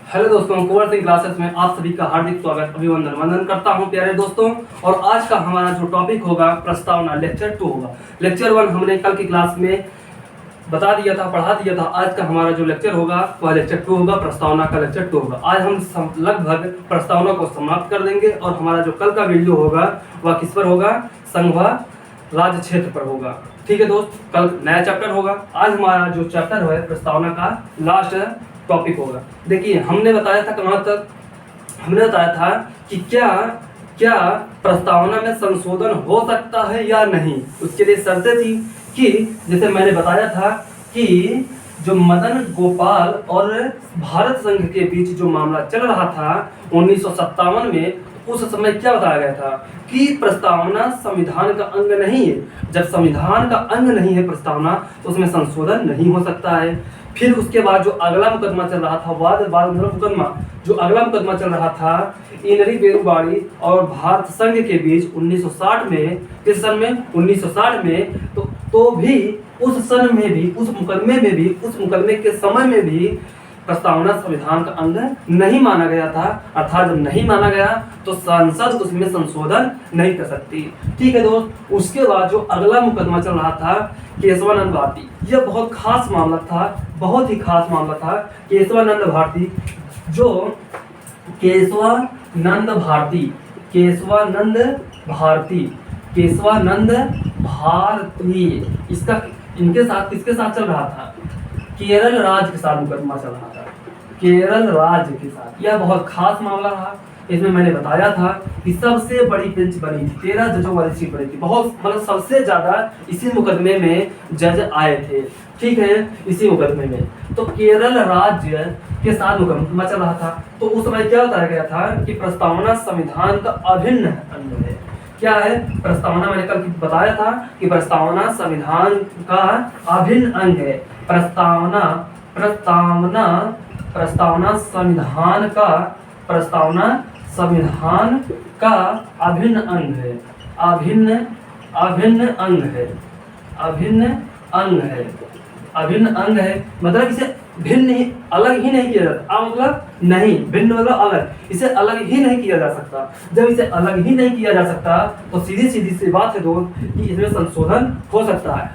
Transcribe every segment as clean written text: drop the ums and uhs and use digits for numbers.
Hello दोस्तों, Kunwar Singh classes में आप सभी का हार्दिक स्वागत अभिनंदन वंदन करता हूं प्यारे दोस्तों। और आज का हमारा जो टॉपिक होगा प्रस्तावना लेक्चर 2 होगा। लेक्चर 1 हमने कल की क्लास में बता दिया था, पढ़ा दिया था। आज का हमारा जो लेक्चर होगा वह लेक्चर 2 होगा, प्रस्तावना का लेक्चर 2 होगा। आज हम लगभग प्रस्तावना को समाप्त कर देंगे और हमारा जो कल का वीडियो होगा वह किस पर होगा, संघ व राज्य क्षेत्र पर होगा। ठीक है दोस्त, कल नया चैप्टर होगा। आज हमारा जो चैप्टर है प्रस्तावना का लास्ट टॉपिक होगा। देखिए, हमने बताया था कहाँ तक, हमने बताया था कि क्या क्या प्रस्तावना में संशोधन हो सकता है या नहीं। उसके लिए शर्तें थी कि जैसे मैंने बताया था कि जो मदन गोपाल और भारत संघ के बीच जो मामला चल रहा था 1957 में, उस समय क्या बताया गया था कि प्रस्तावना संविधान का अंग नहीं है। जब संविधान का अंग नहीं है प्रस्तावना, तो उसमें संशोधन नहीं हो सकता है। फिर उसके बाद जो अगला मुकदमा चल रहा था, वाद मुकदमा, जो अगला मुकदमा चल रहा था इनरी बेरुबाड़ी और भारत संघ के बीच 1960 में, किस सन में, 1960 में, तो भी उस सन में भी, उस मुकदमे में भी, उस मुकदमे के समय में भी प्रस्तावना संविधान का अंग नहीं माना गया था। अर्थात जब नहीं माना गया तो संसद उसमें संशोधन नहीं कर सकती। ठीक है दोस्त, उसके बाद जो अगला मुकदमा चल रहा था केशवानंद भारती, यह बहुत खास मामला था, बहुत ही खास मामला था। केशवानंद भारती, जो केशवानंद भारती, केशवानंद भारती, केशवानंद भारती, इसका इनके साथ किसके साथ चल रहा था, केरल राज्य के साथ मुकदमा चल रहा था, केरल राज्य के साथ। यह बहुत खास मामला रहा। इसमें मैंने बताया था कि सबसे बड़ी बेंच बनी थी, 13 जजों वाली सीट बनी थी। बहुत मतलब सबसे ज्यादा इसी मुकदमे में जज आए थे। ठीक है, इसी मुकदमे में तो केरल राज्य के साथ मुकदमा चल रहा था। तो उस समय क्या बताया गया था कि प्रस्तावना संविधान का अभिन्न अंग है। क्या है प्रस्तावना, मैंने कल बताया था कि प्रस्तावना संविधान का अभिन्न अंग है। प्रस्तावना प्रस्तावना प्रस्तावना संविधान का, प्रस्तावना संविधान का अभिन्न अंग है, अभिन्न अभिन्न अंग है, अभिन्न अंग है, अभिन्न अंग है। मतलब इसे भिन्न ही, अलग ही नहीं किया जाता। मतलब नहीं, भिन्न मतलब अलग, इसे अलग ही नहीं किया जा सकता। जब इसे अलग ही नहीं किया जा सकता तो सीधी सीधी सी बात है दोस्त कि इसमें संशोधन हो सकता है।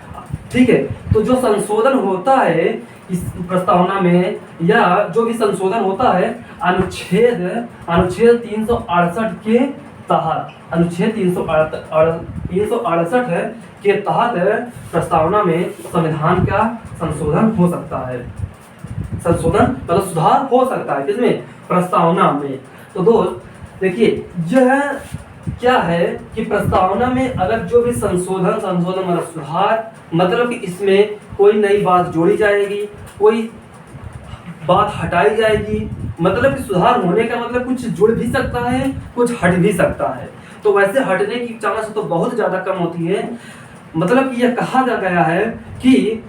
ठीक है, तो जो संशोधन होता है इस प्रस्तावना में, या जो भी संशोधन होता है अनुच्छेद 368 के तहत, अनुच्छेद 368 के तहत प्रस्तावना में संविधान का संशोधन हो सकता है। संशोधन मतलब सुधार हो सकता है किसमें, प्रस्तावना में। तो दोस्त देखिए, यह क्या है कि प्रस्तावना में अगर जो भी संशोधन मतलब सुधार, मतलब कि इसमें कोई नई बात जोड़ी जाएगी, कोई बात हटाई जाएगी। मतलब कि सुधार होने का मतलब कुछ जुड़ भी सकता है, कुछ हट भी सकता है। तो वैसे हटने की चांस तो बहुत ज्यादा कम होती है। मतलब कि यह कहा जा गया है कि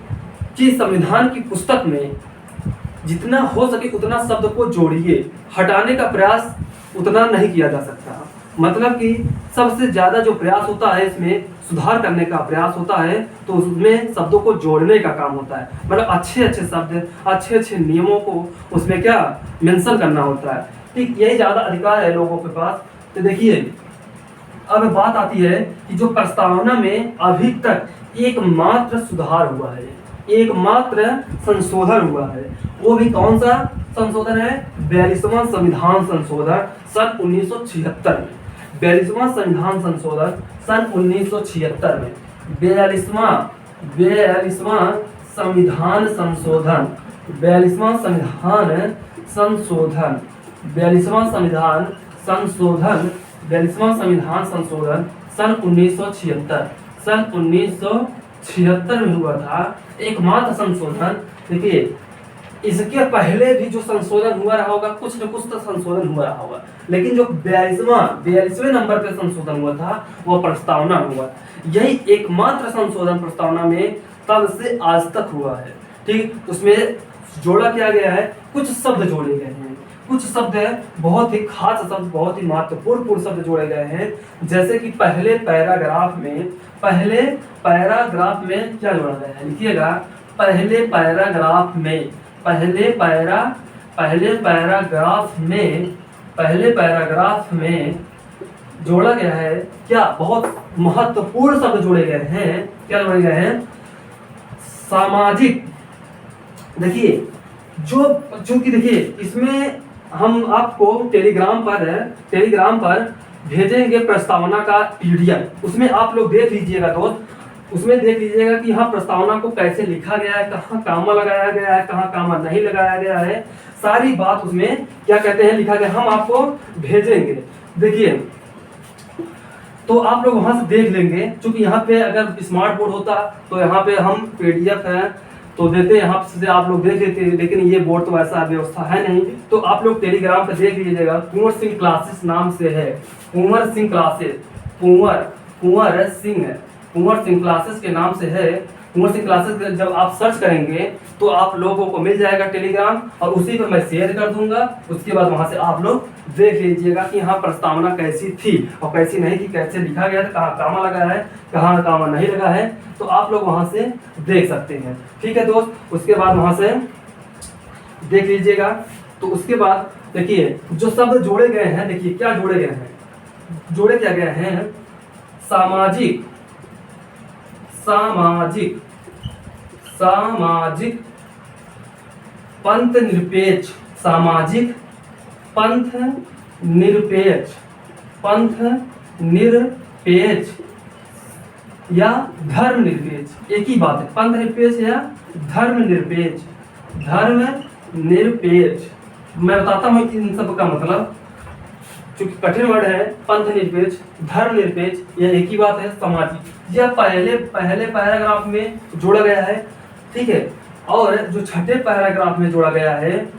संविधान की पुस्तक में जितना हो सके उतना शब्द को जोड़िए, हटाने का प्रयास उतना नहीं किया जा सकता। मतलब कि सबसे ज्यादा जो प्रयास होता है इसमें सुधार करने का प्रयास होता है, तो उसमें शब्दों को जोड़ने का काम होता है। मतलब अच्छे अच्छे शब्द, अच्छे अच्छे नियमों को उसमें क्या मेंशन करना होता है। ठीक, यही ज्यादा अधिकार है लोगों के पास। तो देखिए, अब बात आती है कि जो प्रस्तावना में अभी तक एकमात्र सुधार हुआ है, एकमात्र संशोधन हुआ है, वो भी कौन सा संशोधन है, 42वां संविधान संशोधन सन 1976 में। 42वां संविधान संशोधन सन 1976 में, 42वां संविधान संशोधन, 42वां संविधान संशोधन, 42वां संविधान संशोधन, 42वां संविधान संशोधन सन 1976, सन 1976 में हुआ था एकमात्र संशोधन। देखिए, इसके पहले भी जो संशोधन हुआ रहा होगा, कुछ न कुछ तो संशोधन हुआ रहा होगा, लेकिन जो 42वें नंबर पे संशोधन हुआ था वो प्रस्तावना हुआ। यही एकमात्र संशोधन प्रस्तावना में तब से आज तक हुआ है। ठीक, उसमें जोड़ा क्या गया है, कुछ शब्द जोड़े गए हैं, कुछ शब्द बहुत ही खास शब्द, बहुत ही महत्वपूर्ण शब्द जोड़े गए हैं। जैसे कि पहले पैराग्राफ में क्या जोड़ा गया है, लिखिएगा, पहले पैराग्राफ में पहले पैराग्राफ में जोड़ा गया है क्या, बहुत महत्वपूर्ण शब्द जोड़े गए हैं। क्या जोड़े गए हैं? सामाजिक। देखिए चूंकि देखिए इसमें हम आपको टेलीग्राम पर भेजेंगे प्रस्तावना का पीडीएफ। उसमें आप लोग देख लीजिएगा दोस्त, उसमें देख लीजिएगा कि हाँ प्रस्तावना को कैसे लिखा गया है, कहाँ कामा लगाया गया है, कहाँ कामा नहीं लगाया गया है, सारी बात उसमें क्या कहते हैं लिखा गया, हम आपको भेजेंगे। देखिए तो आप लोग वहां से देख लेंगे, क्योंकि यहाँ पे अगर स्मार्ट बोर्ड होता तो यहाँ पे हम पीडीएफ है तो देते, यहाँ से आप लोग देख लेते, लेकिन ये बोर्ड तो ऐसा व्यवस्था है नहीं। तो आप लोग टेलीग्राम पे देख लीजिएगा, कुंवर सिंह क्लासेस नाम से है, कुंवर सिंह क्लासेस, कुंवर सिंह क्लासेस के नाम से है। कुंवर सिंह क्लासेस जब आप सर्च करेंगे तो आप लोगों को मिल जाएगा टेलीग्राम, और उसी पर मैं शेयर कर दूंगा। उसके बाद वहां से आप लोग देख लीजिएगा कि हाँ प्रस्तावना कैसी थी और कैसी नहीं थी, कैसे लिखा गया था, कहाँ कामा लगा है, कहाँ कामा नहीं लगा है, तो आप लोग वहां से देख सकते हैं। ठीक है दोस्त, उसके बाद वहां से देख लीजिएगा। तो उसके बाद देखिए जो शब्द जोड़े गए हैं, देखिए क्या जोड़े गए हैं, जोड़े क्या गए हैं, सामाजिक, पंथ निरपेक्ष, सामाजिक पंथ निरपेक्ष या धर्म निरपेक्ष, एक ही बात है, पंथ निरपेक्ष या धर्म निरपेक्ष। मैं बताता हूँ इन सब का मतलब, क्योंकि कठिन वर्ड है। पंथ निरपेक्ष, धर्म निरपेक्ष, यह एक ही बात है। सामाजिक यह पहले पैराग्राफ में जोड़ा गया है, ठीक है। और जो छठे पैराग्राफ में जोड़ा गया है,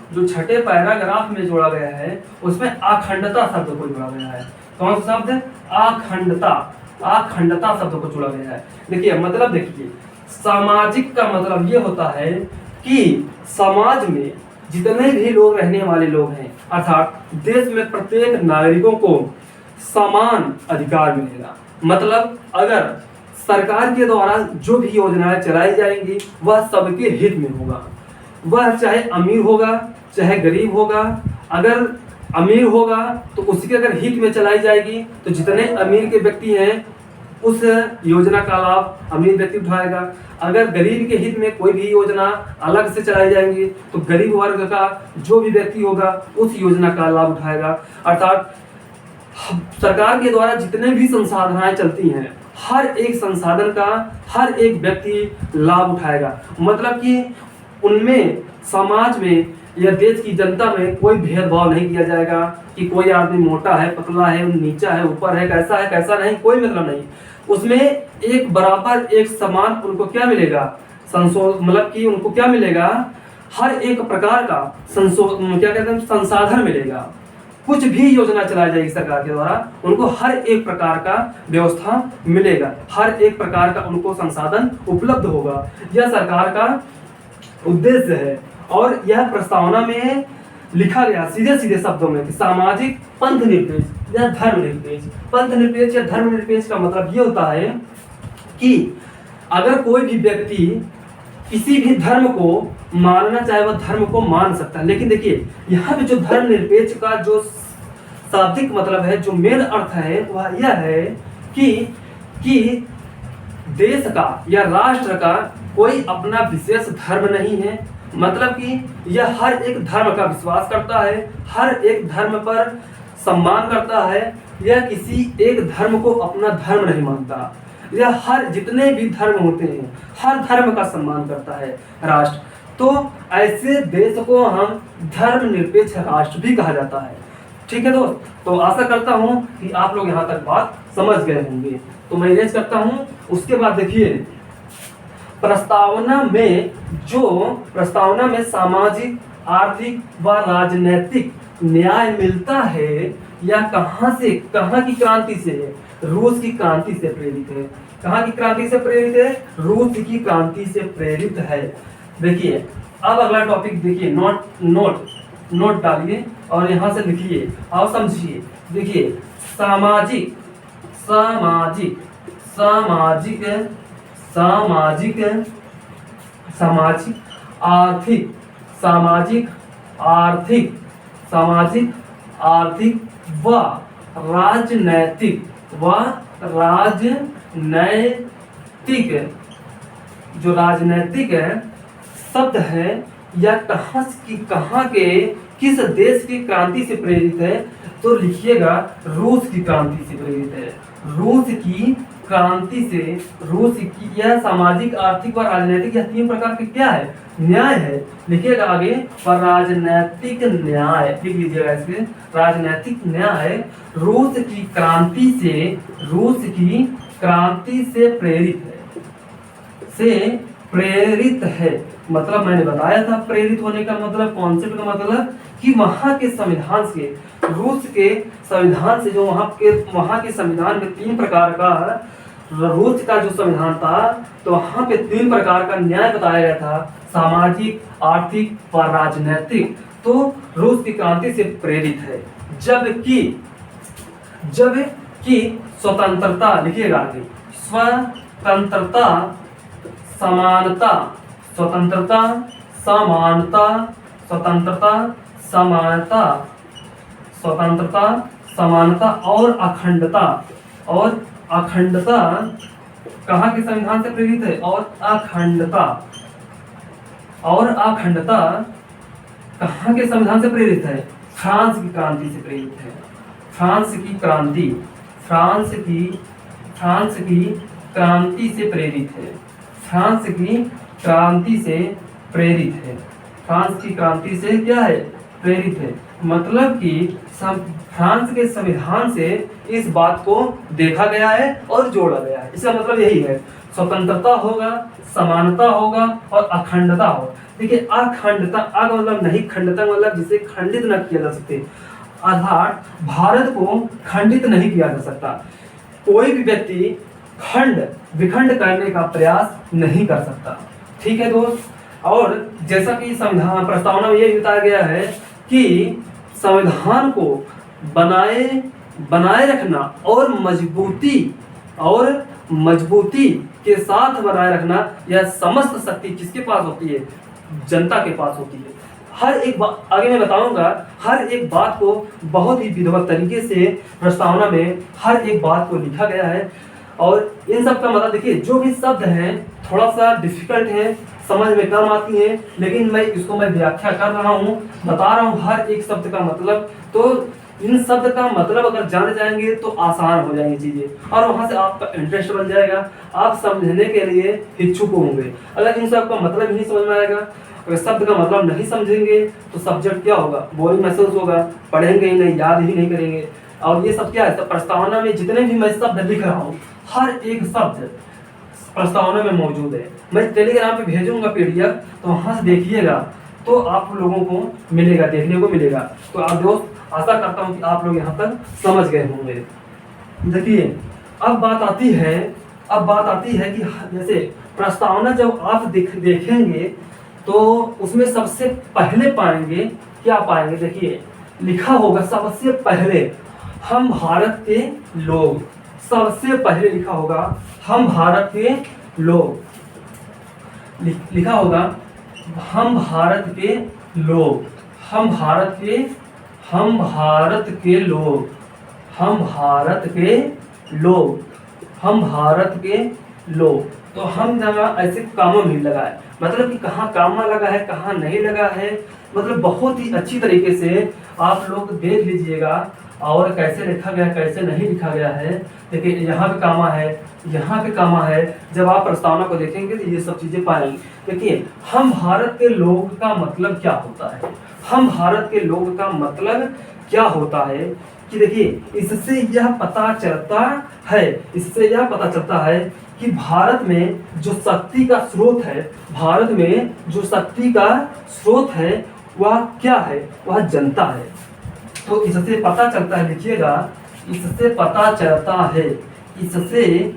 उसमें अखंडता शब्द को जोड़ा गया है। कौन सा शब्द? अखंडता शब्द को जोड़ा गया है। देखिए मतलब, देखिए सामाजिक का मतलब ये होता है कि समाज में जितने भी लोग रहने वाले लोग हैं, अर्थात देश में प्रत्येक नागरिकों को समान अधिकार मिलेगा। मतलब अगर सरकार के द्वारा जो भी योजनाएं चलाई जाएंगी वह सबके हित में होगा, वह चाहे अमीर होगा चाहे गरीब होगा। अगर अमीर होगा तो उसके अगर हित में चलाई जाएगी तो जितने अमीर के व्यक्ति हैं उस योजना का लाभ अमीर व्यक्ति उठाएगा। अगर गरीब के हित में कोई भी योजना अलग से चलाई जाएंगी तो गरीब वर्ग का जो भी व्यक्ति होगा उस योजना का लाभ उठाएगा। अर्थात सरकार के द्वारा जितने भी संसाधनाएं चलती हैं, हर एक संसाधन का हर एक व्यक्ति लाभ उठाएगा। मतलब कि उनमें समाज में या देश की जनता में कोई भेदभाव नहीं किया जाएगा कि कोई आदमी मोटा है, पतला है, नीचा है, ऊपर है, कैसा नहीं, कोई मतलब नहीं। उसमें एक बराबर एक समान उनको क्या मिलेगा, मतलब कि उनको क्या मिलेगा, हर एक प्रकार का क्या कहते हैं संसाधन मिलेगा। कुछ भी योजना चलाई जाएगी सरकार के द्वारा, उनको हर एक प्रकार का व्यवस्था मिलेगा, हर एक प्रकार का उनको संसाधन उपलब्ध होगा। यह सरकार का उद्देश्य है। और यह प्रस्तावना में लिखा गया सीधे सीधे शब्दों में कि सामाजिक पंथ निरपेक्ष या धर्म निरपेक्ष। पंथ निरपेक्ष या धर्म निरपेक्ष का मतलब ये होता है कि अगर कोई भी व्यक्ति किसी भी धर्म को मानना चाहे वह धर्म को मान सकता है। लेकिन देखिए यहाँ पे जो धर्म निरपेक्ष का जो शाब्दिक मतलब है, जो मेन अर्थ है वह यह है कि देश का या राष्ट्र का कोई अपना विशेष धर्म नहीं है। मतलब कि यह हर एक धर्म का विश्वास करता है, हर एक धर्म पर सम्मान करता है। यह किसी एक धर्म को अपना धर्म नहीं मानता। यह हर जितने भी धर्म होते हैं हर धर्म का सम्मान करता है राष्ट्र। तो ऐसे देश को हम धर्म निरपेक्ष राष्ट्र भी कहा जाता है। ठीक है दोस्त, तो आशा करता हूँ कि आप लोग यहाँ तक बात समझ गए होंगे। तो मैं इरेज करता हूँ। उसके बाद देखिए प्रस्तावना में सामाजिक, आर्थिक व राजनीतिक न्याय मिलता है या कहाँ की क्रांति से है? रूस की क्रांति से प्रेरित है। कहाँ की क्रांति से प्रेरित है? रूस की क्रांति से प्रेरित है। देखिए अब अगला टॉपिक देखिए, नोट डालिए और यहाँ से लिखिए और समझिए। देखिए सामाजिक आर्थिक, सामाजिक, आर्थिक व राजनैतिक जो राजनैतिक शब्द है या कहाँ के किस देश की क्रांति से प्रेरित है, तो लिखिएगा रूस की क्रांति से प्रेरित है। रूस की क्रांति से, रूस की यह सामाजिक, आर्थिक व राजनीतिक, यह तीन प्रकार के क्या है, न्याय है। लिखिएगा आगे, पर राजनैतिक न्याय लिख लीजिएगा इसमें, राजनैतिक न्याय रूस की क्रांति से प्रेरित है। मतलब मैंने बताया था प्रेरित होने का मतलब, कॉन्सेप्ट का मतलब कि वहां के संविधान से, रूस के संविधान से, जो वहां के संविधान में तीन प्रकार का, रूस का जो संविधान था तो वहां पे तीन प्रकार का न्याय बताया गया था, सामाजिक, आर्थिक व राजनैतिक। तो रूस की क्रांति से प्रेरित है। जबकि स्वतंत्रता, लिखिएगा आगे, स्वतंत्रता, समानता, स्वतंत्रता, समानता, स्वतंत्रता, समानता, स्वतंत्रता, समानता और अखंडता कहाँ के संविधान से प्रेरित है, और अखंडता कहाँ के संविधान से प्रेरित है, फ्रांस की क्रांति से प्रेरित है। फ्रांस की क्रांति से प्रेरित है। फ्रांस की क्रांति से प्रेरित है। फ्रांस की क्रांति से क्या है, प्रेरित है। मतलब कि फ्रांस के संविधान से इस बात को देखा गया है और जोड़ा गया है। इसका मतलब यही है, स्वतंत्रता होगा, समानता होगा और अखंडता होगा। देखिए, अखंडता, अग मतलब नहीं, खंडता मतलब जिसे खंडित न किया जा सकते, अर्थात भारत को खंडित नहीं किया जा सकता। कोई भी व्यक्ति विखंड करने का प्रयास नहीं कर सकता। ठीक है दोस्त। और जैसा कि संविधान प्रस्तावना में ये बताया गया है कि संविधान को बनाए रखना और मजबूती के साथ बनाए रखना, यह समस्त शक्ति किसके पास होती है, जनता के पास होती है। हर एक बात आगे मैं बताऊंगा, हर एक बात को बहुत ही विधिवत तरीके से प्रस्तावना में हर एक बात को लिखा गया है। और इन सब का मतलब देखिए, जो भी शब्द हैं थोड़ा सा डिफिकल्ट है, समझ में कम आती है, लेकिन मैं व्याख्या कर रहा हूँ, बता रहा हूँ हर एक शब्द का मतलब। तो इन शब्द का मतलब अगर जान जाएंगे तो आसान हो जाएंगी चीजें, और वहां से आपका इंटरेस्ट बन जाएगा, आप समझने के लिए इच्छुक होंगे। अगर इन सब का मतलब नहीं समझ में आएगा, अगर शब्द का मतलब नहीं समझेंगे तो सब्जेक्ट क्या होगा, बोरिंग महसूस होगा, पढ़ेंगे ही नहीं, याद ही नहीं करेंगे। और ये सब क्या है, प्रस्तावना में जितने भी मैं शब्द लिख रहा हूँ, हर एक शब्द प्रस्तावना में मौजूद है। मैं टेलीग्राम पे भेजूंगा PDF, तो वहां से देखिएगा तो आप लोगों को मिलेगा, देखने को मिलेगा। तो आप दोस्त, आशा करता हूं कि आप लोग यहाँ तक समझ गए होंगे। देखिए, अब बात आती है कि जैसे प्रस्तावना जब आप देखेंगे तो उसमें सबसे पहले क्या पाएंगे, देखिए लिखा होगा सबसे पहले हम भारत के लोग, सबसे पहले लिखा होगा हम भारत के लोग, लिखा होगा हम भारत के लोग, हम भारत के लोग, हम भारत के लोग, हम भारत के लोग। तो हम जगह ऐसे कामों में लगाए, मतलब कि कहाँ कामा लगा है, कहाँ नहीं लगा है, मतलब बहुत ही अच्छी तरीके से आप लोग देख लीजिएगा और कैसे लिखा गया, कैसे नहीं लिखा गया है। देखिए, यहाँ पे कामा है, यहाँ पे कामा है। जब आप प्रस्तावना को देखेंगे तो ये सब चीजें पाएंगे। देखिए, हम भारत के लोग का मतलब क्या होता है, हम भारत के लोग का मतलब क्या होता है कि देखिए, इससे यह पता चलता है कि भारत में जो शक्ति का स्रोत है, भारत में जो शक्ति का स्रोत है वह क्या है, वह जनता है। तो इससे पता चलता है, लिखिएगा, इससे पता चलता है, इससे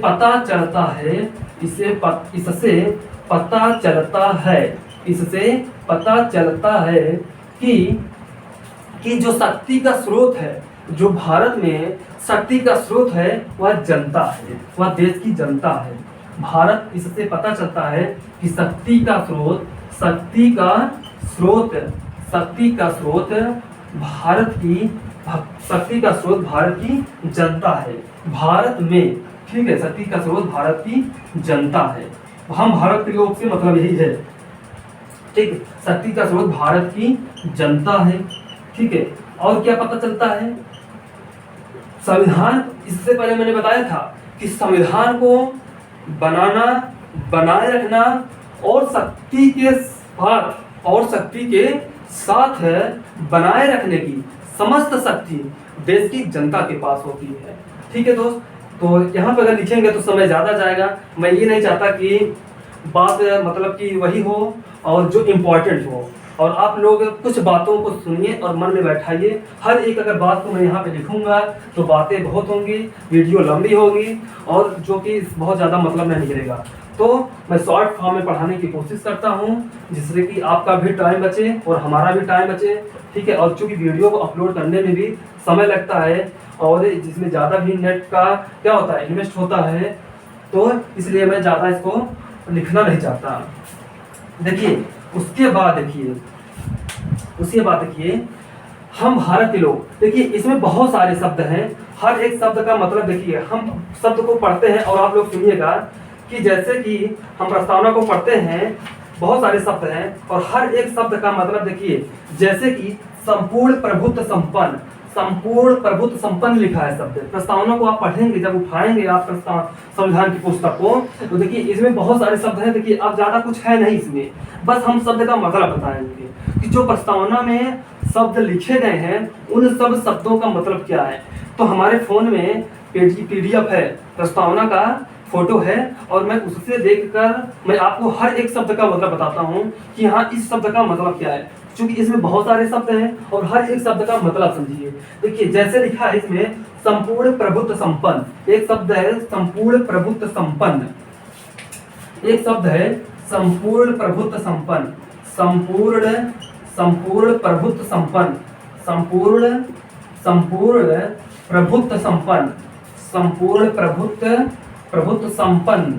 पता चलता है, इससे पता चलता है कि जो शक्ति का स्रोत है, जो भारत में शक्ति का स्रोत है वह जनता है, वह देश की जनता है। भारत, इससे पता चलता है कि शक्ति का स्रोत शक्ति का स्रोत भारत की शक्ति का स्रोत भारत की जनता है। भारत में, ठीक है, शक्ति का स्रोत भारत की जनता है। हम भारत के लोग से मतलब यही है, ठीक है, शक्ति का स्रोत भारत की जनता है, ठीक है। और क्या पता चलता है, संविधान, इससे पहले मैंने बताया था कि संविधान को बनाना, बनाए रखना और शक्ति के साथ है बनाए रखने की समस्त शक्ति देश की जनता के पास होती है, ठीक है दोस्त। तो यहाँ पे अगर लिखेंगे तो समय ज़्यादा जाएगा। मैं ये नहीं चाहता कि बात मतलब कि वही हो और जो इम्पोर्टेंट हो, और आप लोग कुछ बातों को सुनिए और मन में बैठाइए। हर एक अगर बात को मैं यहाँ पे लिखूंगा तो बातें बहुत होंगी, वीडियो लंबी होगी और जो कि बहुत ज़्यादा मतलब नहीं निकलेगा। तो मैं शॉर्ट फॉर्म में पढ़ाने की कोशिश करता हूँ जिससे कि आपका भी टाइम बचे और हमारा भी टाइम बचे, ठीक है। और चूँकि वीडियो को अपलोड करने में भी समय लगता है और जिसमें ज़्यादा भी नेट का क्या होता है, इन्वेस्ट होता है, तो इसलिए मैं ज़्यादा इसको लिखना नहीं चाहता। देखिए उसके बाद देखिए हम भारत के लोग, देखिए इसमें बहुत सारे शब्द हैं। हर एक शब्द का मतलब देखिए, हम शब्द को पढ़ते हैं और आप लोग सुनिएगा कि जैसे कि हम प्रस्तावना को पढ़ते हैं, बहुत सारे शब्द हैं और हर एक शब्द का मतलब देखिए, जैसे कि संपूर्ण प्रभुत्व संपन्न, संपूर्ण प्रभुत्व संपन्न लिखा है शब्द। प्रस्तावना को आप पढ़ेंगे, जब उठाएंगे आप संविधान की पुस्तक को, तो देखिए इसमें बहुत सारे शब्द हैं। देखिए अब ज्यादा कुछ है नहीं इसमें, बस हम शब्द का मतलब बताएंगे कि जो प्रस्तावना में शब्द लिखे गए हैं उन सब शब्दों का मतलब क्या है। तो हमारे फोन में PDF है, प्रस्तावना का फोटो है, और मैं उससे देखकर मैं आपको हर एक शब्द का मतलब बताता हूँ कि हाँ इस शब्द का मतलब क्या है, क्योंकि इसमें बहुत सारे शब्द हैं और हर एक शब्द का मतलब समझिए। देखिए जैसे लिखा है इसमें संपूर्ण प्रभुत्व संपन्न, एक शब्द है संपूर्ण प्रभुत्व संपन्न, एक शब्द है संपूर्ण प्रभुत्व संपन्न, संपूर्ण प्रभुत्व संपन्न, संपूर्ण प्रभुत्व संपन्न, संपूर्ण प्रभुत्व संपन्न।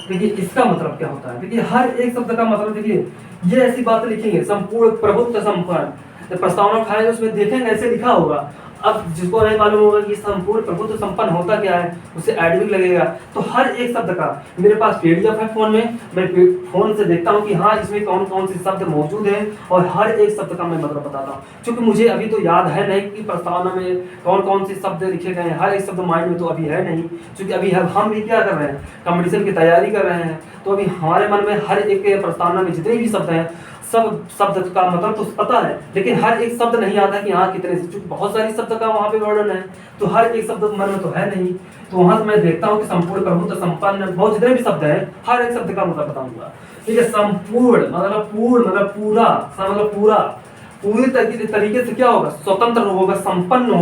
देखिए इसका मतलब क्या होता है, देखिए हर एक शब्द का मतलब देखिए, ये ऐसी बातें लिखेंगे संपूर्ण प्रभुत्व संपन्न, जब प्रस्तावना उठाएंगे उसमें देखेंगे ऐसे लिखा होगा। अब जिसको नहीं मालूम होगा कि संपूर्ण प्रभुत्व संपन्न होता क्या है, उसे एडमिक लगेगा। तो हर एक शब्द का मेरे पास PDF है फोन में, मैं फोन से देखता हूँ कि हाँ इसमें कौन कौन से शब्द मौजूद हैं और हर एक शब्द का मैं मतलब बताता हूँ। क्योंकि मुझे अभी तो याद है नहीं कि प्रस्तावना में कौन कौन से शब्द लिखे गए हैं, हर एक शब्द माइंड में तो अभी है नहीं, क्योंकि अभी हम भी क्या कर रहे हैं, कंपटीशन की तैयारी कर रहे हैं। तो अभी हमारे मन में हर एक प्रस्तावना में जितने भी शब्द हैं, सब शब्द का मतलब तो पता है, लेकिन हर एक शब्द नहीं आता कि हाँ कितने, क्योंकि बहुत सारी शब्द का वहाँ पे वर्णन है, तो हर एक शब्द मन में तो है नहीं। तो वहाँ से मैं देखता हूँ कि संपूर्ण प्रभुत्व संपन्न, बहुत जितने भी शब्द हैं हर एक शब्द का मतलब बताऊंगा, ठीक है। संपूर्ण मतलब पूर्ण, मतलब पूरा, मतलब पूरी तरीके से क्या होगा, स्वतंत्र होगा, संपन्न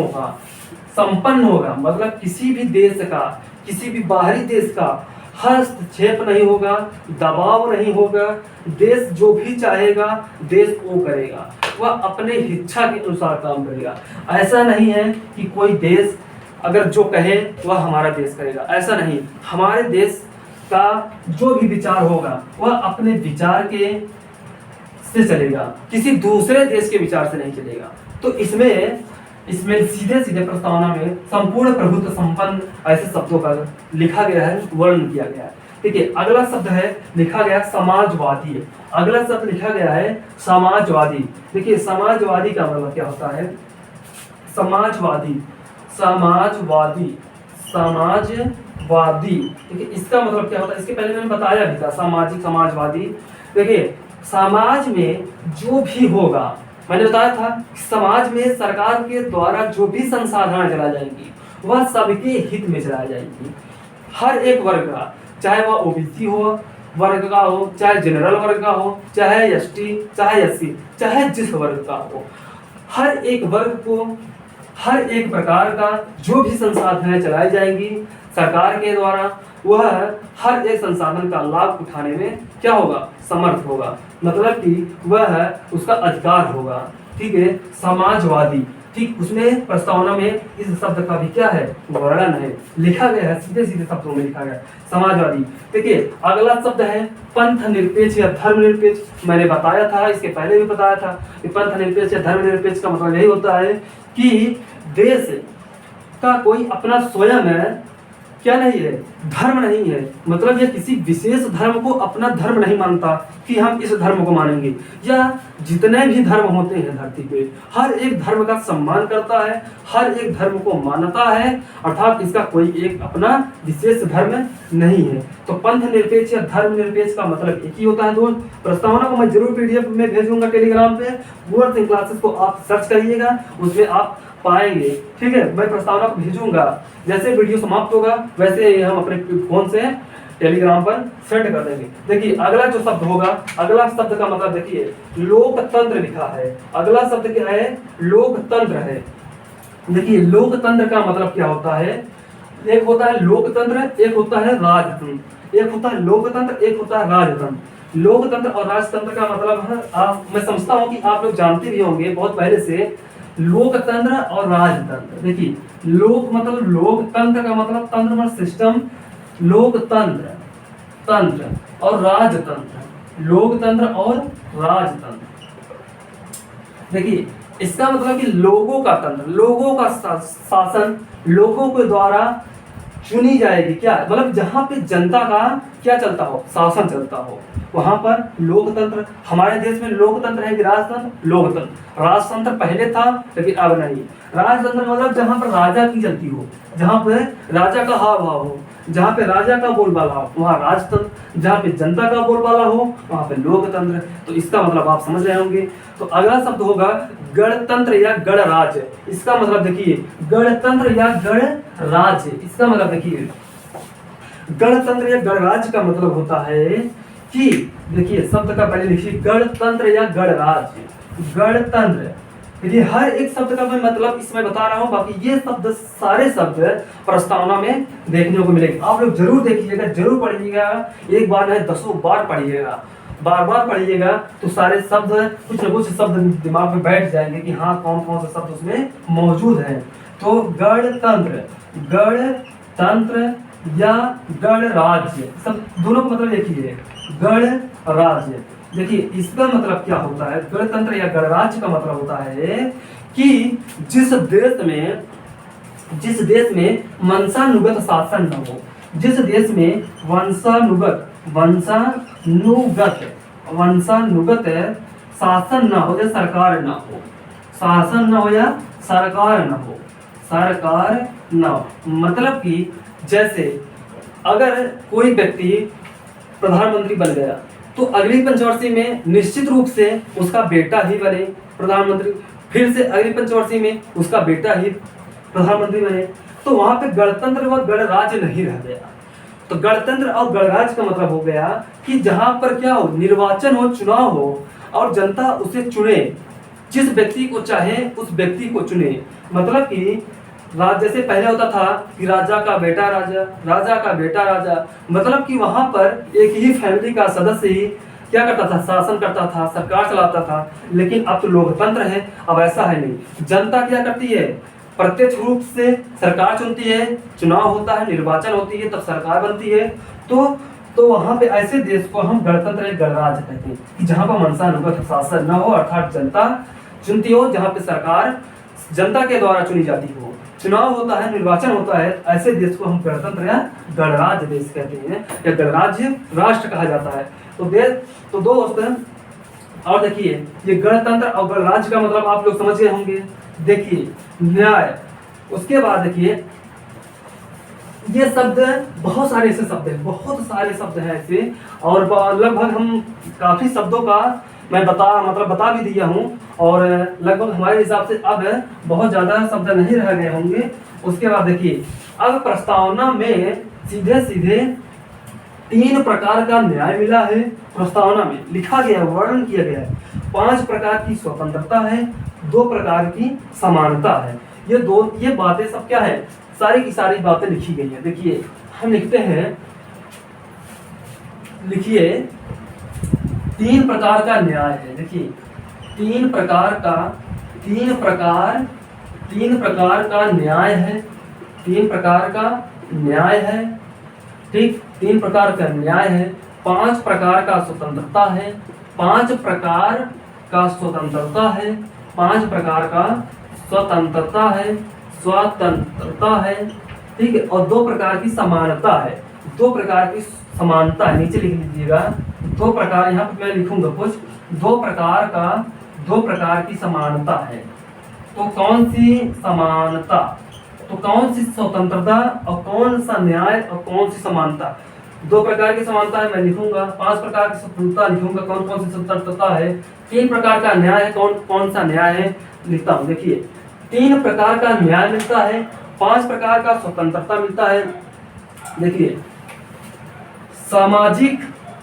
होगा, मतलब किसी भी देश का, किसी भी बाहरी देश का हस्तक्षेप नहीं होगा, दबाव नहीं होगा, देश जो भी चाहेगा देश वो करेगा, वह अपने इच्छा के अनुसार काम करेगा। ऐसा नहीं है कि कोई देश अगर जो कहे वह हमारा देश करेगा, ऐसा नहीं। हमारे देश का जो भी विचार होगा वह अपने विचार के से चलेगा, किसी दूसरे देश के विचार से नहीं चलेगा। तो इसमें सीधे सीधे प्रस्तावना में संपूर्ण प्रभुत्व संपन्न ऐसे शब्दों का लिखा गया है, वर्णन किया गया है। देखिए अगला शब्द है लिखा गया समाजवादी, अगला शब्द लिखा गया है समाजवादी। देखिए समाजवादी का मतलब क्या होता है, समाजवादी, देखिए इसका मतलब क्या होता है, इसके पहले मैंने बताया भी था, सामाजिक समाजवादी। देखिए समाज में जो भी होगा, मैंने बताया था समाज में सरकार के द्वारा जो भी संसाधन चलाई जाएंगी वह सबके हित में चलाई जाएंगी। हर एक वर्ग का, चाहे वह OBC वर्ग का हो, चाहे जनरल वर्ग का हो, चाहे ST, चाहे SC, चाहे जिस वर्ग का हो, हर एक वर्ग को हर एक प्रकार का जो भी संसाधन चलाई जाएंगी सरकार के द्वारा, वह हर एक संसाधन का लाभ उठाने में क्या होगा, समर्थ होगा, मतलब कि वह उसका अधिकार होगा। ठीक है, समाजवादी। ठीक, उसमें प्रस्तावना में इस शब्द का भी क्या है, वर्णन है, लिखा गया है, सीधे सीधे शब्दों में लिखा गया है, समाजवादी। देखिए अगला शब्द है पंथ निरपेक्ष या धर्म निरपेक्ष। मैंने बताया था, इसके पहले भी बताया था कि पंथ निरपेक्ष या धर्म निरपेक्ष का मतलब यही होता है कि देश का कोई अपना स्वयं है क्या नहीं है, धर्म नहीं है। मतलब ये किसी विशेष धर्म को अपना धर्म नहीं मानता कि हम इस धर्म को मानेंगे, या जितने भी धर्म होते हैं धरती पे हर एक धर्म का सम्मान करता है, हर एक धर्म को मानता है, अर्थात इसका कोई एक अपना विशेष धर्म नहीं है। तो पंथ निरपेक्ष या धर्म निरपेक्ष का मतलब एक ही होता है दोस्त। प्रस्तावना को मैं जरूर पीडीएफ में भेजूंगा टेलीग्राम पे, कुंवर सिंह क्लासेस को आप सर्च करिएगा, उसमें आप पाएंगे। ठीक है, मैं प्रस्तावना को भेजूंगा, जैसे वीडियो समाप्त होगा वैसे ही हम अपने फोन से टेलीग्राम पर सेंड कर देंगे। देखिए अगला जो शब्द होगा, अगला शब्द का मतलब देखिए लोकतंत्र लिखा है। अगला शब्द क्या है, लोकतंत्र है। देखिए लोकतंत्र का मतलब क्या होता है, एक होता है लोकतंत्र, एक होता है राजतंत्र। एक होता है लोकतंत्र, एक होता है राजतंत्र। लोकतंत्र और राजतंत्र का मतलब है, मैं समझता हूँ कि आप लोग जानते भी होंगे बहुत पहले से, लोकतंत्र और राजतंत्र। देखिए लोक मतलब लोकतंत्र का मतलब तंत्र मतलब सिस्टम, लोकतंत्र तंत्र, और राजतंत्र लोकतंत्र और राजतंत्र। देखिए इसका मतलब कि लोगों का तंत्र, लोगों का शासन, लोगों के द्वारा चुनी जाएगी, क्या मतलब जहां पे जनता का क्या चलता हो, शासन चलता हो, वहां पर लोकतंत्र। हमारे देश में लोकतंत्र है कि राजतंत्र, लोकतंत्र। राजतंत्र पहले था लेकिन अब नहीं। राजतंत्र मतलब जहां पर राजा की चलती हो, जहां पर राजा का हाव भाव हो, जहां पे राजा का बोलबाला हो वहां राजतंत्र, जहां पे जनता का बोलबाला हो वहां पे लोकतंत्र। तो इसका मतलब आप समझ रहे होंगे। तो अगला शब्द होगा गणतंत्र या गणराज्य। इसका मतलब देखिए गणतंत्र या गणराज्य, इसका मतलब देखिए गणतंत्र या गणराज्य का मतलब होता है कि देखिए शब्द का पहले लिखिए गणतंत्र या गणराज्य। गणतंत्र, देखिए हर एक शब्द का मैं मतलब इसमें बता रहा हूं, बाकी ये शब्द सारे शब्द प्रस्तावना में देखने को मिलेंगे। आप लोग जरूर देखिएगा, जरूर पढ़िएगा, एक बार नहीं 10 बार पढ़िएगा, बार बार पढ़िएगा, तो सारे शब्द कुछ न कुछ शब्द दिमाग में बैठ जाएंगे कि हाँ कौन कौन से शब्द उसमें मौजूद हैं। तो गणतंत्र, गणतंत्र या गणराज्य, सब दोनों का मतलब एक ही है, गणराज्य। देखिए इसका मतलब क्या होता है, गणतंत्र या गणराज्य का मतलब होता है कि जिस देश में वंशानुगत शासन न हो, जिस देश में वंशानुगत शासन न हो या सरकार न हो, शासन न हो या सरकार न हो, सरकार न हो। मतलब कि जैसे अगर कोई व्यक्ति प्रधानमंत्री बन गया तो अगली पंचवर्षीय में निश्चित रूप से उसका बेटा ही बने प्रधानमंत्री, फिर से अगली पंचवर्षीय में उसका बेटा ही प्रधानमंत्री बने। तो वहां पे गणतंत्र व गणराज्य नहीं रह गया। तो गणतंत्र और गणराज्य का मतलब हो गया कि जहां पर क्या हो, निर्वाचन हो, चुनाव हो और जनता उसे चुने, जिस व्यक्ति को चाहे उस व्यक्ति को चुने। मतलब कि जैसे पहले होता था कि राजा का बेटा राजा, राजा का बेटा राजा, मतलब कि वहां पर एक ही फैमिली का सदस्य ही क्या करता था, शासन करता था, सरकार चलाता था। लेकिन अब तो लोकतंत्र है, अब ऐसा है नहीं। जनता क्या करती है, प्रत्यक्ष रूप से सरकार चुनती है, चुनाव होता है, निर्वाचन होती है, तब सरकार बनती है। तो वहां पे ऐसे देश को हम गणतंत्र या गणराज्य कहते हैं कि जहां पर वंशानुगत शासन न हो, अर्थात जनता चुनती हो, जहां पे सरकार जनता के द्वारा चुनी जाती हो, चुनाव होता है, निर्वाचन होता है, ऐसे देश को हम गणतंत्र या गणराज्य देश कहते हैं, या गणराज्य राष्ट्र कहा जाता है। तो दोस्त और देखिए ये गणतंत्र और गणराज्य का मतलब आप लोग समझ गए होंगे। देखिए न्याय, उसके बाद देखिए ये शब्द बहुत सारे ऐसे शब्द हैं, बहुत सारे शब्द हैं ऐसे, और लगभग हम काफी शब्दों का मैं बता भी दिया हूँ, और लगभग हमारे हिसाब से अब बहुत ज्यादा शब्द नहीं रह गए होंगे। उसके बाद देखिए अब प्रस्तावना में सीधे सीधे 3 प्रकार का न्याय मिला है। प्रस्तावना में लिखा गया, वर्णन किया गया है 5 प्रकार की स्वतंत्रता है, 2 प्रकार की समानता है। ये बातें सब क्या है, सारी की सारी बातें लिखी गई है। देखिए हम लिखते हैं, लिखिए 3 प्रकार का न्याय है। देखिए 3 प्रकार का तीन प्रकार का न्याय है, तीन प्रकार का न्याय है, ठीक, तीन प्रकार का न्याय है, 5 प्रकार का स्वतंत्रता है, 5 प्रकार का स्वतंत्रता है, 5 प्रकार का स्वतंत्रता है, स्वतंत्रता है, ठीक है, और 2 प्रकार की समानता है, 2 प्रकार की समानता है, नीचे लिख लीजिएगा 2 प्रकार, यहाँ पर मैं लिखूंगा कुछ, 2 प्रकार की समानता है। तो कौन सी समानता, तो कौन सी स्वतंत्रता और कौन सा न्याय और कौन सी समानता, 2 प्रकार की समानता है मैं लिखूंगा, 5 प्रकार की स्वतंत्रता लिखूंगा, कौन कौन सी स्वतंत्रता है, 3 प्रकार का न्याय है, कौन कौन सा न्याय है लिखता हूँ। देखिए 3 प्रकार का न्याय मिलता है, 5 प्रकार का स्वतंत्रता मिलता है। देखिए सामाजिक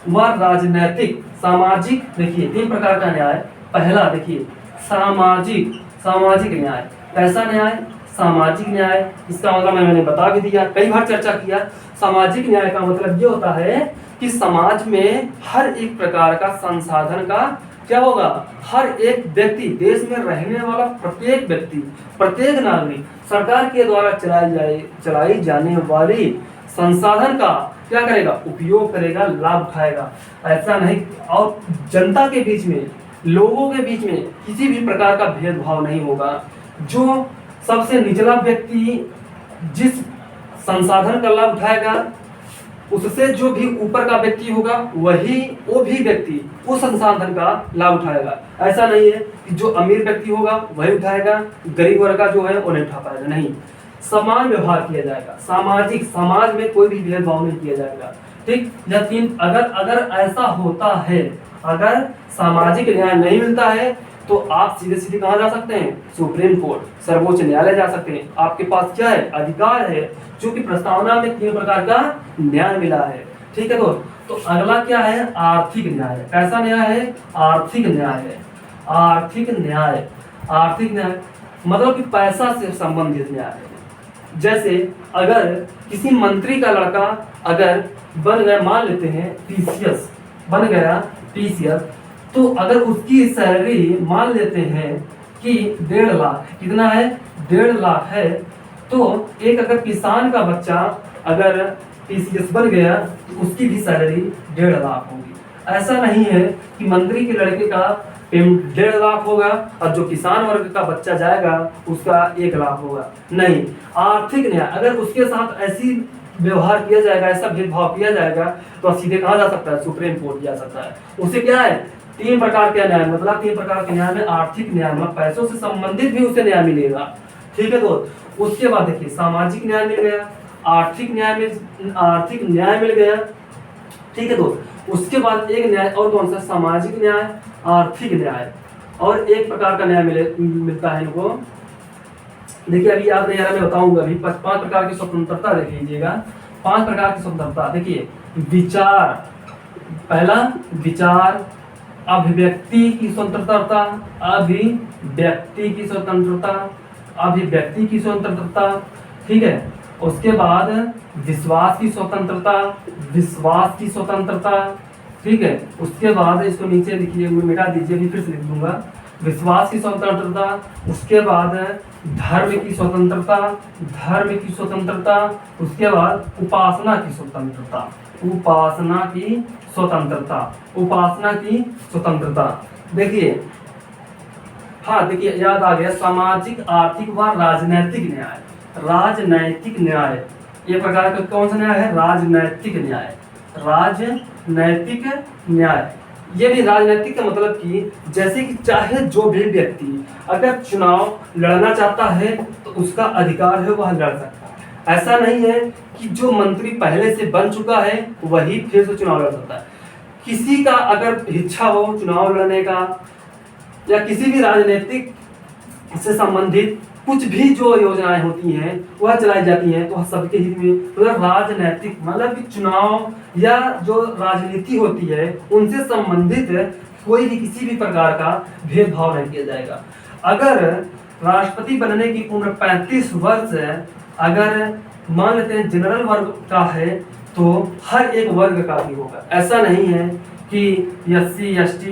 व राजनैतिक, सामाजिक, देखिए 3 प्रकार का न्याय, पहला देखिए सामाजिक न्याय, कैसा न्याय, सामाजिक न्याय, इसका मतलब मैंने बता भी दिया, कई बार चर्चा किया। सामाजिक न्याय का मतलब ये होता है कि समाज में हर एक प्रकार का संसाधन का क्या होगा, हर एक व्यक्ति, देश में रहने वाला प्रत्येक व्यक्ति, प्रत्येक नागरिक सरकार के द्वारा चलाई जाने वाली संसाधन का क्या करेगा, उपयोग करेगा, लाभ उठाएगा। ऐसा नहीं, और जनता के बीच में, लोगों के बीच में किसी भी प्रकार का भेदभाव नहीं होगा। जो सबसे निचला व्यक्ति जिस संसाधन का लाभ उठाएगा, उससे जो भी ऊपर का व्यक्ति होगा वो भी व्यक्ति उस संसाधन का लाभ उठाएगा। ऐसा नहीं है कि जो अमीर व्यक्ति होगा वही उठाएगा, गरीब वर्ग का जो है वो नहीं उठा पाएगा, नहीं, समान व्यवहार किया जाएगा। समाज में कोई भी भेदभाव नहीं किया जाएगा, ठीक। या 3, अगर ऐसा होता है, अगर सामाजिक न्याय नहीं मिलता है तो आप सीधे कहाँ जा सकते हैं, सुप्रीम कोर्ट, सर्वोच्च न्यायालय जा सकते हैं। आपके पास क्या है, अधिकार है, क्योंकि प्रस्तावना में 3 प्रकार का न्याय मिला है, ठीक है। तो अगला क्या है, आर्थिक न्याय। कैसा न्याय है, आर्थिक न्याय है। आर्थिक न्याय मतलब कि पैसा से संबंधित न्याय है। जैसे अगर किसी मंत्री का लड़का अगर बन गया, मान लेते हैं टीसीएस बन गया, टीसीएस, तो अगर उसकी सैलरी मान लेते हैं कि 1.5 लाख, कितना है, 1.5 लाख है, तो एक अगर किसान का बच्चा अगर टीसीएस बन गया तो उसकी भी सैलरी 1.5 लाख होगी। ऐसा नहीं है कि मंत्री के लड़के का 1.5 लाख होगा और जो किसान वर्ग का बच्चा जाएगा उसका 1 लाख होगा, नहीं। आर्थिक न्याय, अगर उसके साथ ऐसी व्यवहार किया जाएगा, ऐसा भेदभाव किया जाएगा तो सीधे कहाँ जा सकता है, सुप्रीम कोर्ट जा सकता है। उसे क्या है, 3 प्रकार के न्याय, मतलब 3 प्रकार के न्याय में आर्थिक न्याय मतलब पैसों से संबंधित भी उसे न्याय मिलेगा, ठीक है। तो उसके बाद देखिए सामाजिक न्याय मिल गया, आर्थिक न्याय मिल गया, ठीक है। तो उसके बाद एक न्याय और कौन सा, सामाजिक न्याय, आर्थिक न्याय, और एक प्रकार का न्याय मिलता है इनको। देखिए अभी याद नहीं आ रहा, मैं बताऊंगा अभी। 5 प्रकार की स्वतंत्रता देख लीजिएगा, 5 प्रकार की स्वतंत्रता। देखिए विचार, पहला विचार, अभिव्यक्ति की स्वतंत्रता, अभिव्यक्ति की स्वतंत्रता, ठीक है। उसके बाद विश्वास की स्वतंत्रता, ठीक है। उसके बाद इसको नीचे लिखिए, मिटा दीजिए, फिर से लिख दूंगा, विश्वास की स्वतंत्रता। उसके बाद धर्म की स्वतंत्रता, उसके बाद उपासना की स्वतंत्रता। देखिए, हाँ देखिए याद आ गया, सामाजिक, आर्थिक व राजनैतिक न्याय। ये प्रकार का कौन सा न्याय है, राजनैतिक न्याय। ये भी राजनीतिक का मतलब कि जैसे कि चाहे जो भी व्यक्ति अगर चुनाव लड़ना चाहता है तो उसका अधिकार है, वह लड़ सकता है। ऐसा नहीं है कि जो मंत्री पहले से बन चुका है वही फिर से चुनाव लड़ सकता है। किसी का अगर इच्छा हो चुनाव लड़ने का या किसी भी राजनीतिक से संबंधित कुछ भी जो योजनाएं होती हैं वह चलाई जाती हैं तो सबके हित में, मतलब राजनैतिक मतलब कि चुनाव या जो राजनीति होती है उनसे संबंधित कोई भी किसी भी प्रकार का भेदभाव नहीं किया जाएगा। अगर राष्ट्रपति बनने की उम्र 35 वर्ष है, अगर मान लेते हैं जनरल वर्ग का है तो हर एक वर्ग का भी होगा। ऐसा नहीं है कि SC ST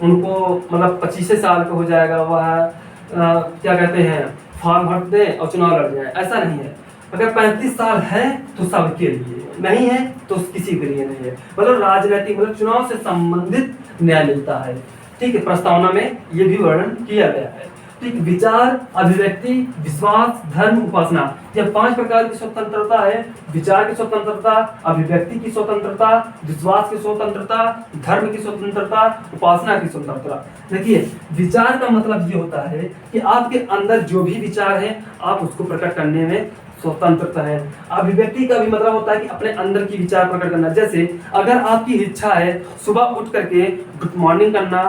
उनको मतलब 25 साल का हो जाएगा वह, क्या कहते हैं, फॉर्म भर दें और चुनाव लड़ जाए, ऐसा नहीं है। अगर 35 साल है तो सबके लिए, नहीं है तो किसी के लिए नहीं है। मतलब राजनीतिक मतलब चुनाव से संबंधित न्याय मिलता है। ठीक है, प्रस्तावना में ये भी वर्णन किया गया है। ठीक, विचार, अभिव्यक्ति, विश्वास, धर्म, उपासना, यह 5 प्रकार की स्वतंत्रता है। विचार की स्वतंत्रता, अभिव्यक्ति की स्वतंत्रता, विश्वास की स्वतंत्रता, धर्म की स्वतंत्रता, उपासना की स्वतंत्रता। देखिए, विचार का मतलब ये होता है कि आपके अंदर जो भी विचार है आप उसको प्रकट करने में स्वतंत्रता है। अभिव्यक्ति का भी मतलब होता है कि अपने अंदर की विचार प्रकट करना। जैसे अगर आपकी इच्छा है सुबह उठ करके गुड मॉर्निंग करना,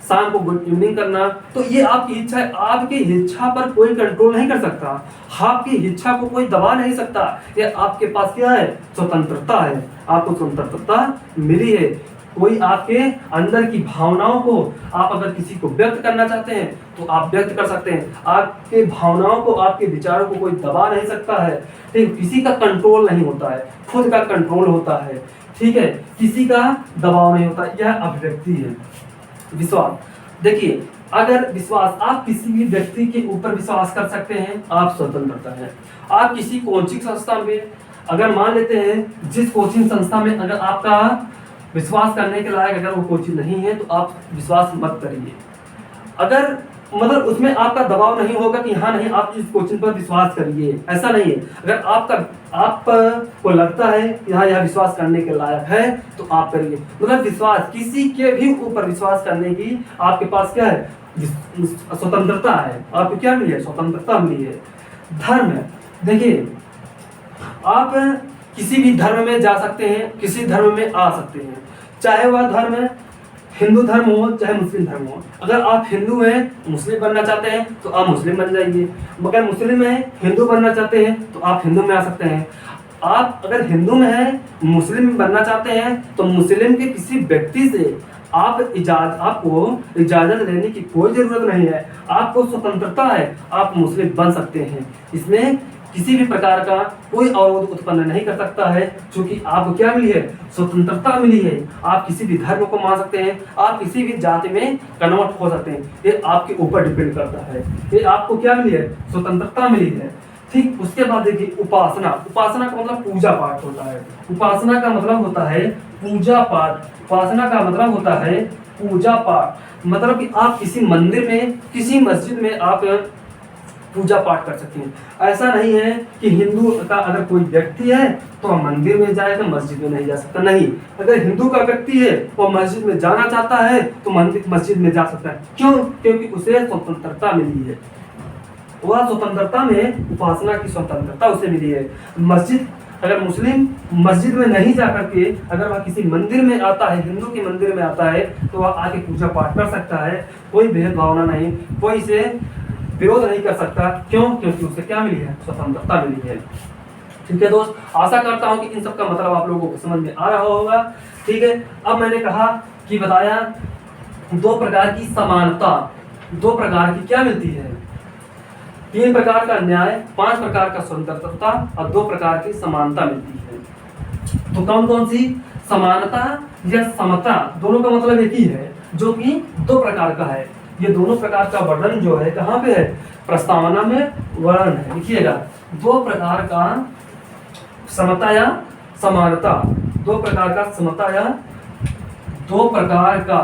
शाम को गुड इवनिंग करना, तो ये आपकी इच्छा है। आपकी इच्छा पर कोई कंट्रोल नहीं कर सकता, आपकी इच्छा को कोई दबा नहीं सकता। ये आपके पास क्या है, स्वतंत्रता है। आपको स्वतंत्रता मिली है। कोई आपके अंदर की भावनाओं को आप अगर किसी को व्यक्त करना चाहते हैं तो आप व्यक्त कर सकते हैं। आपके भावनाओं को, आपके विचारों को कोई दबा नहीं सकता है। ठीक, किसी का कंट्रोल नहीं होता है, खुद का कंट्रोल होता है। ठीक है, किसी का दबाव नहीं होता। यह अभिव्यक्ति है। विश्वास, देखिए अगर विश्वास, आप किसी भी व्यक्ति के ऊपर विश्वास कर सकते हैं, आप स्वतंत्रता है। आप किसी कोचिंग संस्था में अगर मान लेते हैं, जिस कोचिंग संस्था में अगर आपका विश्वास करने के लायक अगर वो कोचिंग नहीं है तो आप विश्वास मत करिए। अगर मतलब उसमें आपका दबाव नहीं होगा कि हाँ नहीं आप इस कोचिंग पर विश्वास करिए, ऐसा नहीं है। अगर आपको लगता है कि हाँ यह विश्वास करने के लायक है तो आप करिए। मतलब विश्वास, किसी के भी ऊपर विश्वास करने की आपके पास क्या है, स्वतंत्रता है। आपको क्या मिली है, स्वतंत्रता मिली है। धर्म है, देखिए आप किसी भी धर्म में जा सकते हैं, किसी धर्म में आ सकते हैं, चाहे वह धर्म हिंदू धर्म हो चाहे मुस्लिम धर्म हो। अगर आप हिंदू हैं, मुस्लिम बनना चाहते हैं तो आप मुस्लिम बन जाइए। मगर मुस्लिम हैं, हिंदू बनना चाहते हैं तो आप हिंदू में आ सकते हैं। आप अगर हिंदू में हैं, मुस्लिम बनना चाहते हैं तो मुस्लिम के किसी व्यक्ति से आपको इजाजत लेने की कोई जरूरत नहीं है। आपको स्वतंत्रता है, आप मुस्लिम बन सकते हैं। इसमें किसी भी प्रकार का कोई अवरोध उत्पन्न नहीं कर सकता है, क्योंकि आपको क्या मिली है, स्वतंत्रता मिली है। आप किसी भी धर्म को मान सकते हैं, आप किसी भी जाति में कन्वर्ट हो सकते हैं। ये आपके ऊपर डिपेंड करता है। ये आपको क्या मिली है, स्वतंत्रता मिली है। ठीक, उसके बाद देखिए उपासना। उपासना का मतलब पूजा पाठ होता है। उपासना का मतलब होता है पूजा पाठ। उपासना का मतलब होता है पूजा पाठ। मतलब कि आप किसी मंदिर में, किसी मस्जिद में आप पूजा पाठ कर सकते हैं। ऐसा नहीं है कि हिंदू का अगर कोई व्यक्ति है तो वह मंदिर में जाए तो मस्जिद में नहीं जा सकता, नहीं। अगर हिंदू का व्यक्ति है वो मस्जिद में जाना चाहता है तो मस्जिद में जा सकता है। क्यों? क्योंकि उसे स्वतंत्रता मिली है। वह स्वतंत्रता में उपासना की स्वतंत्रता उसे मिली है। मस्जिद, अगर मुस्लिम मस्जिद में नहीं जा करके अगर वह किसी मंदिर में आता है, हिंदू के मंदिर में आता है, तो वह आके पूजा पाठ कर सकता है। कोई भेदभावना नहीं, कोई इसे विरोध नहीं कर सकता। क्यों? क्योंकि उसे क्या मिली है, स्वतंत्रता मिली है। ठीक है दोस्त, आशा करता हूं कि इन सब का मतलब आप लोगों को समझ में आ रहा होगा। ठीक है, अब मैंने कहा कि बताया 2 प्रकार की समानता, 2 प्रकार की क्या मिलती है, 3 प्रकार का न्याय, 5 प्रकार का स्वतंत्रता और 2 प्रकार की समानता मिलती है। तो कौन कौन सी? समानता या समता, दोनों का मतलब एक ही है, जो कि 2 प्रकार का है। ये दोनों प्रकार का वर्णन जो है कहाँ पे है, प्रस्तावना में वर्णन है। लिखिएगा 2 प्रकार का समता या समानता, 2 प्रकार का समता या 2 प्रकार का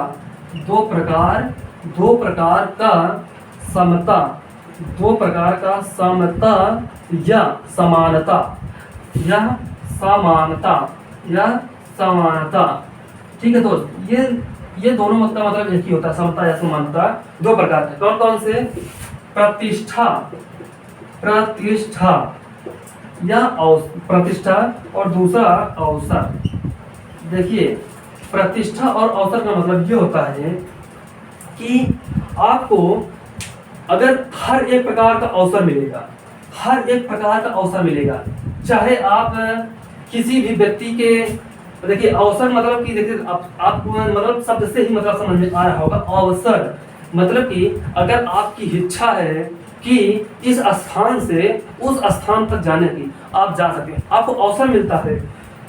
समता, 2 प्रकार का समता या समानता या समानता। ठीक है दोस्त, ये दोनों का मतलब एक ही होता है, समता या समानता। 2 प्रकार के कौन कौन से? प्रतिष्ठा या प्रतिष्ठा और दूसरा अवसर। देखिए प्रतिष्ठा और अवसर का मतलब ये होता है कि आपको अगर हर एक प्रकार का अवसर मिलेगा, हर एक प्रकार का अवसर मिलेगा, चाहे आप किसी भी व्यक्ति के, देखिए अवसर मतलब कि देखिए आप मतलब शब्द से ही मतलब समझ में आ रहा होगा। अवसर मतलब कि अगर आपकी इच्छा है कि इस स्थान से उस स्थान तक जाने की, आप जा सके, आपको अवसर मिलता है।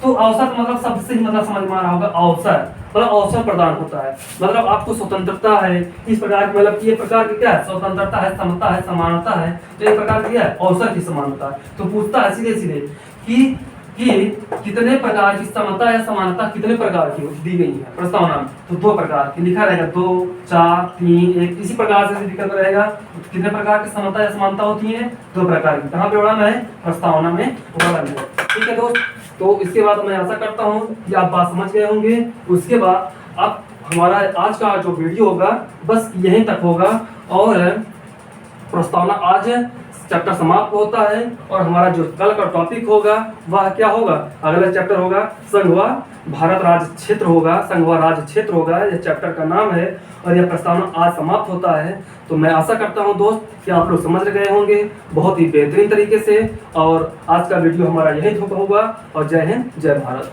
तो अवसर मतलब शब्द से ही मतलब समझ में आ रहा होगा, अवसर। मतलब अवसर प्रदान होता है, मतलब आपको स्वतंत्रता है इस प्रकार की, मतलब ये प्रकार की क्या है, स्वतंत्रता है, समता है, समानता है, तो एक प्रकार की है अवसर की समानता है। तो पूछता है सीधे सीधे कि कितने प्रकार की समता या समानता कितने प्रकार की दी गई है प्रस्तावना में, तो 2 प्रकार की लिखा रहेगा, 2 4 3 1 इसी प्रकार से विकल्प रहेगा। कितने प्रकार की समता या समानता होती है, 2 प्रकार की। कहाँ पे वर्णन है, प्रस्तावना में वर्णन है। ठीक है दोस्त, तो इसके बाद मैं आशा करता हूँ कि आप बात समझ गए होंगे। उसके बाद अब हमारा आज का जो वीडियो होगा बस यहीं तक होगा, और प्रस्तावना आज चैप्टर समाप्त होता है, और हमारा जो कल का टॉपिक होगा वह क्या होगा, अगला चैप्टर होगा संघ व भारत राज्य क्षेत्र होगा, संघ व राज्य क्षेत्र होगा, यह चैप्टर का नाम है, और यह प्रस्तावना आज समाप्त होता है। तो मैं आशा करता हूं दोस्त कि आप लोग समझ गए होंगे बहुत ही बेहतरीन तरीके से, और आज का वीडियो हमारा यही होगा, और जय हिंद जय भारत।